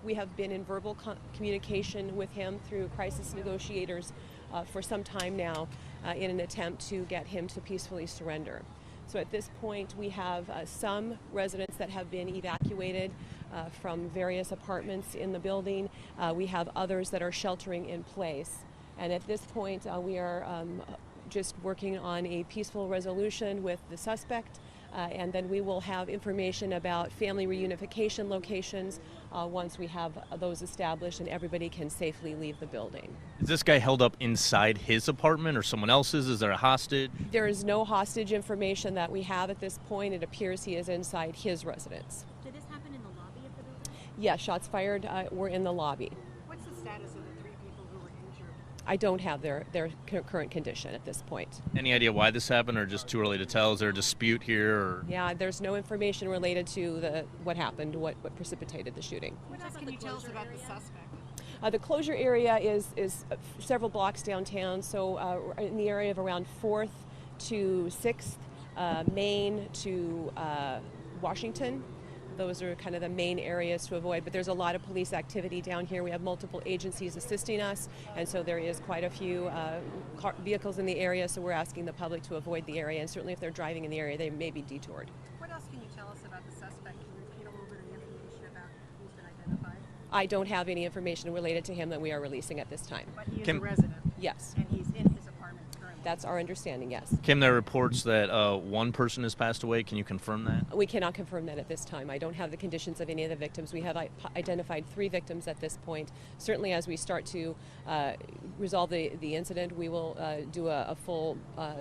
We have been in verbal communication with him through crisis negotiators for some time now in an attempt to get him to peacefully surrender. So at this point, we have some residents that have been evacuated from various apartments in the building. We have others that are sheltering in place. And at this point, we are just working on a peaceful resolution with the suspect. And then we will have information about family reunification locations once we have those established and everybody can safely leave the building. Is this guy held up inside his apartment or someone else's? Is there a hostage? There is no hostage information that we have at this point. It appears he is inside his residence. Did this happen in the lobby of the building? Yes, shots fired were in the lobby. What's the status of the 3 people who were injured? I don't have their current condition at this point. Any idea why this happened, or just too early to tell? Is there a dispute here? Or? Yeah, there's no information related to what happened, what precipitated the shooting. What else can you tell us about the suspect? The closure area is several blocks downtown, so in the area of around 4th to 6th, Main to Washington. Those are kind of the main areas to avoid, but there's a lot of police activity down here. We have multiple agencies assisting us, and so there is quite a few vehicles in the area, so we're asking the public to avoid the area, and certainly if they're driving in the area, they may be detoured. What else can you tell us about the suspect? Can you repeat a little bit of the information about who's been identified? I don't have any information related to him that we are releasing at this time. But he is a resident? Yes. And he's in his apartment currently? That's our understanding, yes. Kim, there are reports that one person has passed away. Can you confirm that? We cannot confirm that at this time. I don't have the conditions of any of the victims. We have identified 3 victims at this point. Certainly as we start to resolve the incident, we will do a full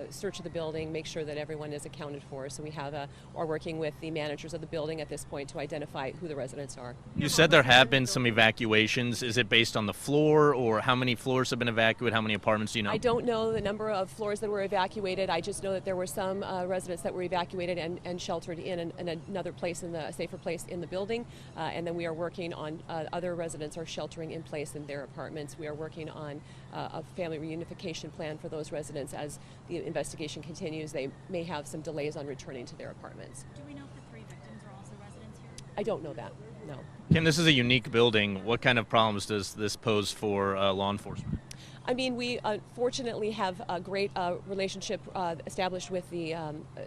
search of the building, make sure that everyone is accounted for. So we are working with the managers of the building at this point to identify who the residents are. You said there have been some evacuations. Is it based on the floor, or how many floors have been evacuated? How many apartments do you know? I don't know the number of floors that were evacuated. I just know that there were some residents that were evacuated and sheltered in another place, a safer place in the building. And then we are working on other residents are sheltering in place in their apartments. We are working on a family reunification plan for those residents. As the investigation continues, they may have some delays on returning to their apartments. Do we know if the 3 victims are also residents here? I don't know that, no. Kim, this is a unique building. What kind of problems does this pose for law enforcement? I mean, we fortunately have a great relationship established with the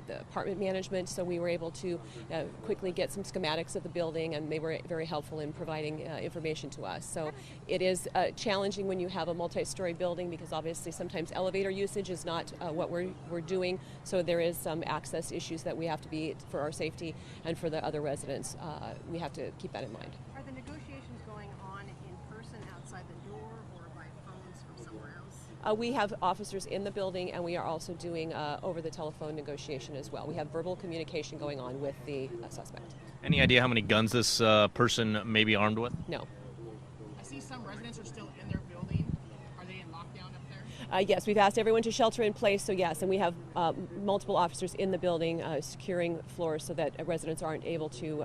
apartment management, so we were able to quickly get some schematics of the building, and they were very helpful in providing information to us. So it is challenging when you have a multi-story building, because obviously sometimes elevator usage is not what we're doing, so there is some access issues that we have to be, for our safety and for the other residents, we have to keep that in mind. Are the negotiations going on in person outside the door or by phones from somewhere else? We have officers in the building, and we are also doing over-the-telephone negotiation as well. We have verbal communication going on with the suspect. Any idea how many guns this person may be armed with? No. I see some residents are still in their building. Are they in lockdown up there? Yes, we've asked everyone to shelter in place, so yes, and we have multiple officers in the building securing floors so that residents aren't able to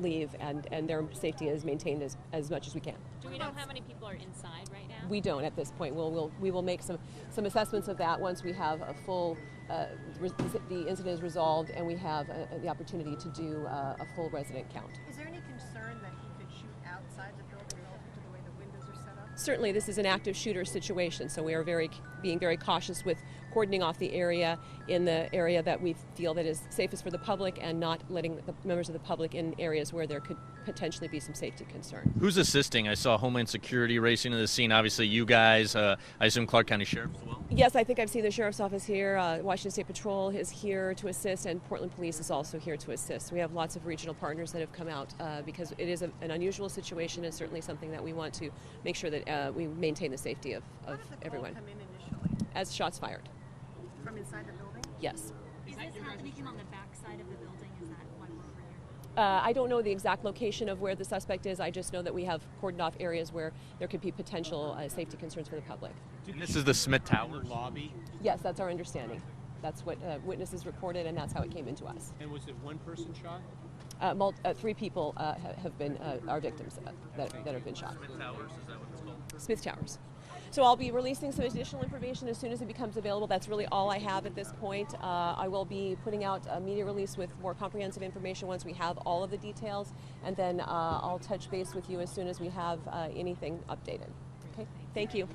leave, and their safety is maintained as much as we can. Do we know how many people are inside right now? We don't at this point. We will make some assessments of that once we have a full, the incident is resolved and we have the opportunity to do a full resident count. Is there any concern that he could shoot outside the building relative to the way the windows are set up? Certainly, this is an active shooter situation, so we are being very cautious with cordoning off the area in the area that we feel that is safest for the public, and not letting the members of the public in areas where there could potentially be some safety concern. Who's assisting? I saw Homeland Security racing to the scene. Obviously, you guys. I assume Clark County Sheriff as well? Yes, I think I've seen the Sheriff's Office here. Washington State Patrol is here to assist, and Portland Police is also here to assist. We have lots of regional partners that have come out because it is an unusual situation, and certainly something that we want to make sure that we maintain the safety of everyone. How did the call come in initially? As shots fired. From inside the building? Yes. Is this happening on the back side of the building? Is that why we're over here? I don't know the exact location of where the suspect is. I just know that we have cordoned off areas where there could be potential safety concerns for the public. And this is the Smith Tower lobby. Yes, that's our understanding. That's what witnesses reported, and that's how it came into us. And was it one person shot? 3 people have been our victims that have been shot. Smith Towers, is that what it's called? Smith Towers. So I'll be releasing some additional information as soon as it becomes available. That's really all I have at this point. I will be putting out a media release with more comprehensive information once we have all of the details, and then I'll touch base with you as soon as we have anything updated. Okay, thank you.